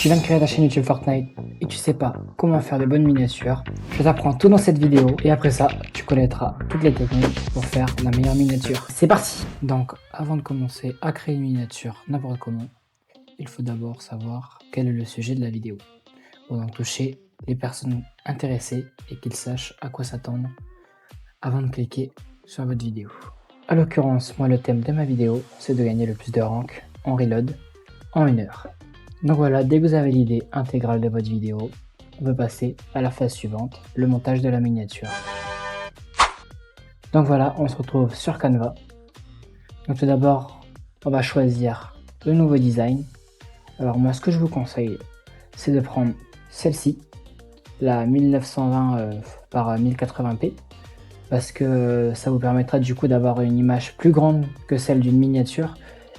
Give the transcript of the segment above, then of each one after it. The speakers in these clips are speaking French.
Tu viens de créer ta chaîne YouTube Fortnite et tu sais pas comment faire de bonnes miniatures, je t'apprends tout dans cette vidéo et après ça, tu connaîtras toutes les techniques pour faire la meilleure miniature. C'est parti! Donc, avant de commencer à créer une miniature n'importe comment, il faut d'abord savoir quel est le sujet de la vidéo pour donc toucher les personnes intéressées et qu'ils sachent à quoi s'attendre avant de cliquer sur votre vidéo. A l'occurrence, moi le thème de ma vidéo, c'est de gagner le plus de rank en reload en 1 heure. Donc voilà, dès que vous avez l'idée intégrale de votre vidéo, on peut passer à la phase suivante, le montage de la miniature. Donc voilà, on se retrouve sur Canva. Donc tout d'abord, on va choisir le nouveau design. Alors moi, ce que je vous conseille, c'est de prendre celle-ci, la 1920 par 1080p, parce que ça vous permettra du coup d'avoir une image plus grande que celle d'une miniature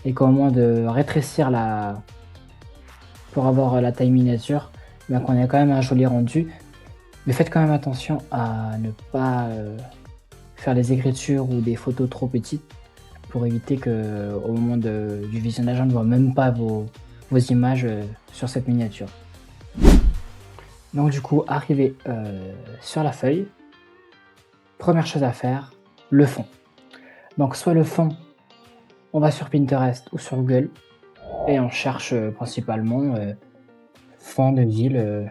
et qu'au moins de rétrécir pour avoir la taille miniature, mais qu'on ait quand même un joli rendu. Mais faites quand même attention à ne pas faire des écritures ou des photos trop petites pour éviter que au moment du visionnage, on ne voit même pas vos images sur cette miniature. Donc du coup, arrivé sur la feuille, première chose à faire, le fond. Donc soit le fond, on va sur Pinterest ou sur Google et on cherche principalement fond de ville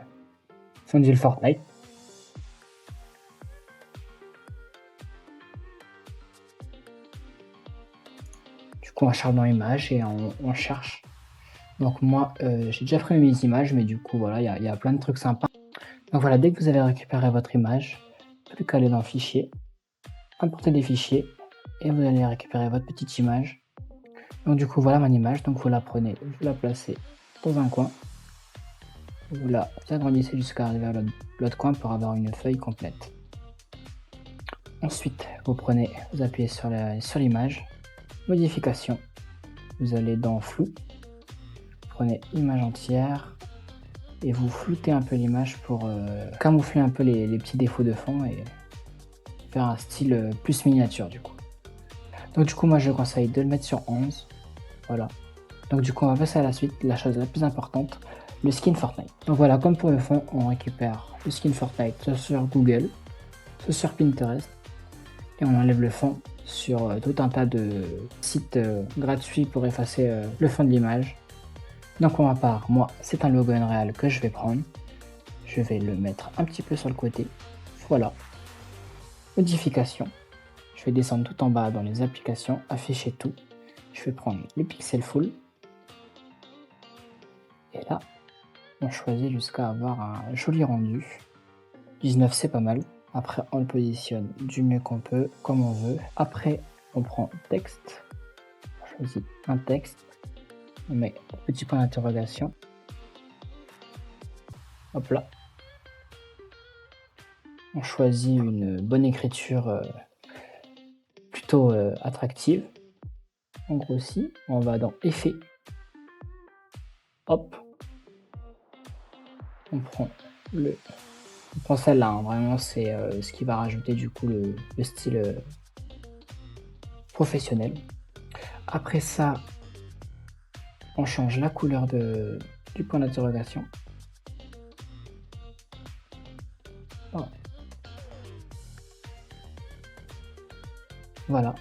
Fortnite. Du coup, on cherche dans images et on cherche. Donc moi, j'ai déjà pris mes images, mais du coup, voilà, il y a plein de trucs sympas. Donc voilà, dès que vous avez récupéré votre image, plus qu'à aller dans Fichier, importer des fichiers, et vous allez récupérer votre petite image. Donc du coup, voilà mon image, donc vous la prenez, vous la placez dans un coin, vous la agrandissez jusqu'à arriver à l'autre coin pour avoir une feuille complète. Ensuite, vous appuyez sur l'image, modification, vous allez dans flou, prenez image entière et vous floutez un peu l'image pour camoufler un peu les petits défauts de fond et faire un style plus miniature du coup. Donc du coup, moi je conseille de le mettre sur 11, voilà. Donc du coup, on va passer à la suite, la chose la plus importante, le skin Fortnite. Donc voilà, comme pour le fond, on récupère le skin Fortnite soit sur Google, soit sur Pinterest, et on enlève le fond sur tout un tas de sites gratuits pour effacer le fond de l'image. Donc pour ma part, moi, c'est un logo Unreal que je vais prendre. Je vais le mettre un petit peu sur le côté. Voilà. Modification. Je vais descendre tout en bas dans les applications, afficher tout. Je vais prendre les pixels full. Et là, on choisit jusqu'à avoir un joli rendu. 19, c'est pas mal. Après, on le positionne du mieux qu'on peut, comme on veut. Après, on prend texte. On choisit un texte. On met un petit point d'interrogation. Hop là. On choisit une bonne écriture plutôt attractive. On grossit. On va dans Effet. Hop. On prend celle-là. Hein. Vraiment, c'est ce qui va rajouter du coup le style professionnel. Après ça, on change la couleur du point d'interrogation. Voilà.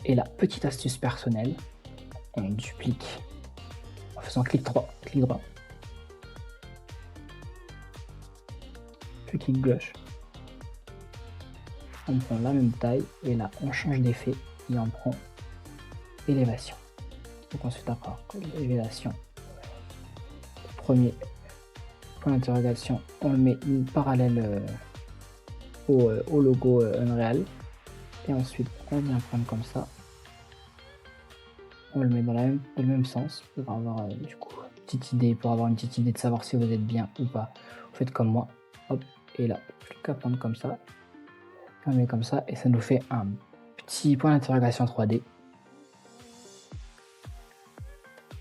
Et là, petite astuce personnelle, on duplique en faisant clic droit, puis clic gauche. On prend la même taille et là, on change d'effet et on prend élévation. Donc ensuite, après, élévation, premier point d'interrogation, on le met parallèle au logo Unreal. Et ensuite, on vient prendre comme ça. On le met dans le même sens pour avoir du coup une petite idée de savoir si vous êtes bien ou pas. Vous faites comme moi. Hop, et là, plus qu'à prendre comme ça. On met comme ça et ça nous fait un petit point d'interrogation 3D.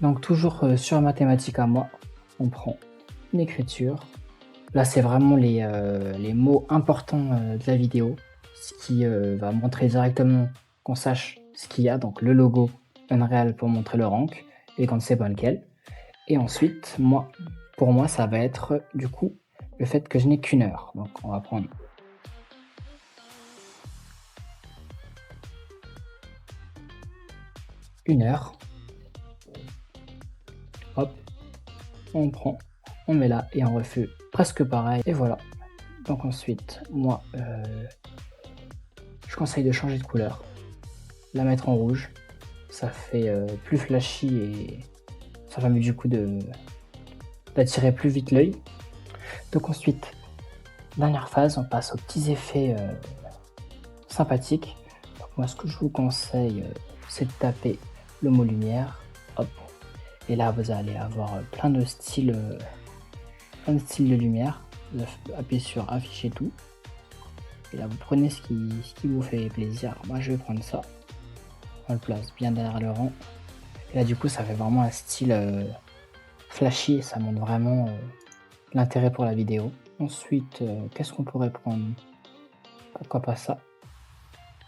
Donc toujours sur mathématiques à moi, on prend une écriture. Là, c'est vraiment les mots importants de la vidéo. Ce qui va montrer directement qu'on sache ce qu'il y a, donc le logo Unreal pour montrer le rank et qu'on ne sait pas lequel. Et ensuite, pour moi, ça va être du coup le fait que je n'ai qu'une heure. Donc on va prendre une heure. Hop, on prend, on met là et on refait presque pareil. Et voilà. Donc ensuite, moi, je conseille de changer de couleur, la mettre en rouge. Ça fait plus flashy et ça permet du coup d'attirer plus vite l'œil. Donc ensuite, dernière phase, on passe aux petits effets sympathiques. Donc moi, ce que je vous conseille, c'est de taper le mot lumière. Hop. Et là, vous allez avoir plein de styles de lumière. Vous appuyez sur afficher tout. Et là, vous prenez ce qui vous fait plaisir. Moi, je vais prendre ça. On le place bien derrière le rang. Et là, du coup, ça fait vraiment un style flashy. Ça montre vraiment l'intérêt pour la vidéo. Ensuite, qu'est-ce qu'on pourrait prendre? Pourquoi pas ça?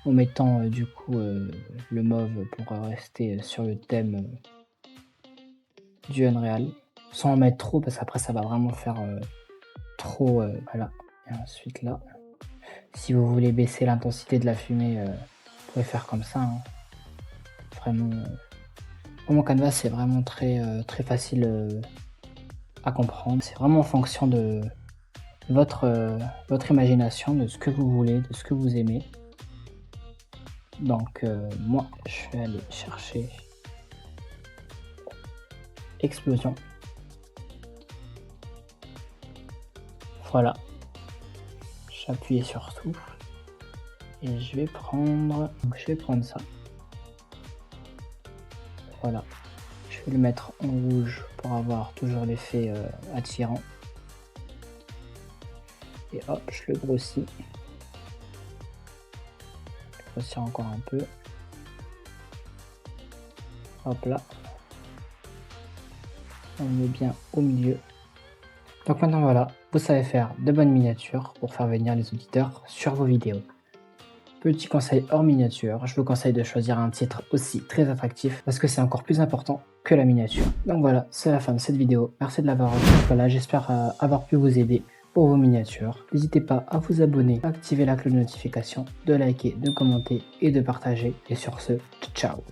En mettant du coup le mauve pour rester sur le thème du Unreal. Sans en mettre trop, parce qu'après, ça va vraiment faire trop. Voilà. Et ensuite, là, si vous voulez baisser l'intensité de la fumée, vous pouvez faire comme ça. Hein. Vraiment, Canva, c'est vraiment très facile à comprendre. C'est vraiment en fonction de votre imagination, de ce que vous voulez, de ce que vous aimez. Donc, moi, je vais aller chercher explosion. Voilà. J'appuie sur tout. Et je vais prendre ça. Voilà. Je vais le mettre en rouge pour avoir toujours l'effet attirant. Et hop, je le grossis. Grossir encore un peu. Hop là. On le met bien au milieu. Donc maintenant voilà, vous savez faire de bonnes miniatures pour faire venir les auditeurs sur vos vidéos. Petit conseil hors miniature, je vous conseille de choisir un titre aussi très attractif parce que c'est encore plus important que la miniature. Donc voilà, c'est la fin de cette vidéo. Merci de l'avoir regardée. Voilà, j'espère avoir pu vous aider pour vos miniatures. N'hésitez pas à vous abonner, à activer la cloche de notification, de liker, de commenter et de partager. Et sur ce, ciao!